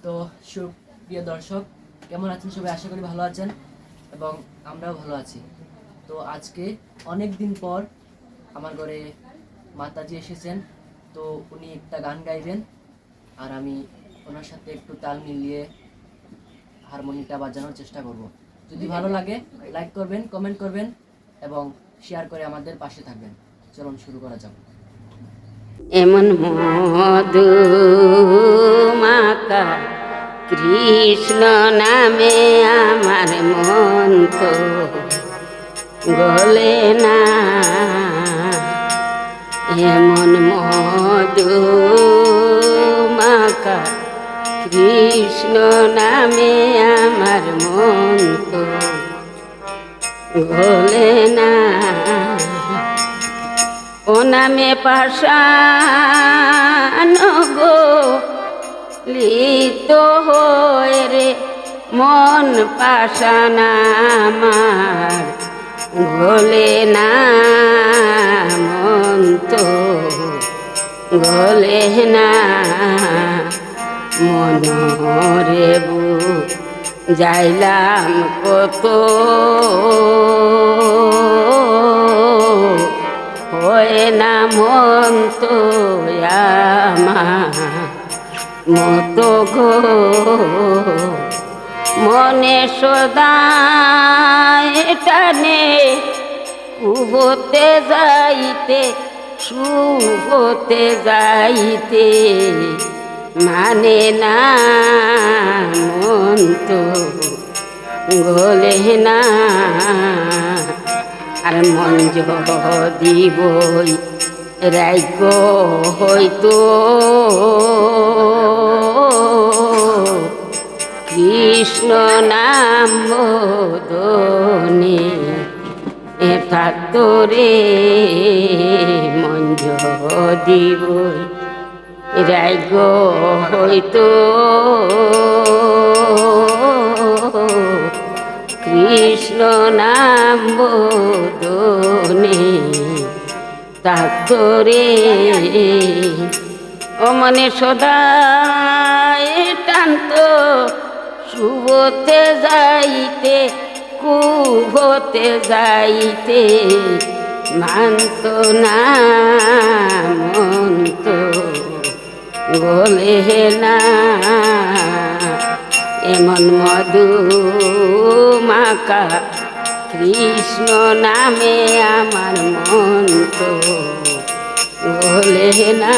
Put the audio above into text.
তো সুপ্রিয় দর্শক, কেমন আছেন সবাই? আশা করি ভালো আছেন এবং আমরাও ভালো আছি। তো আজকে অনেক দিন পর আমার ঘরে মাতাজি এসেছেন। তো উনি একটা গান গাইবেন আর আমি ওনার সাথে একটু তাল মিলিয়ে হারমোনিটা বাজানোর চেষ্টা করব। যদি ভালো লাগে লাইক করবেন, কমেন্ট করবেন এবং শেয়ার করে আমাদের পাশে থাকবেন। চলুন শুরু করা যাক। এমন মধু মাকা কৃষ্ণ নামে আমার মন তো গলে না। এমন মধু মাকা কৃষ্ণ নামে আমার মন তো গলে না। ও নামে পাষাণ গো লিত হয়ে রে মন পাষাণ আমার গলে না। মন তো গলে না। মনরে যাইলাম কত হয় না মন তো আমার মতো গো। মনে সদায় টানে কুবতে যাইতে শুভতে যাইতে মানে না। মন তো গলে না। আর মন যদি বই রাইগ হইতো কৃষ্ণ নাম বোধনে থাকতো রে। মন যদি বই রাইগ হইতো কৃষ্ণ নাম বোধনে থাকতো রে। ও মনে সদায় টানতো শুভতে যাইতে কুভতে যাইতে মানত না। মন তো গলে না। এমন মধু মাকা কৃষ্ণ নামে আমার মন তো গলে না।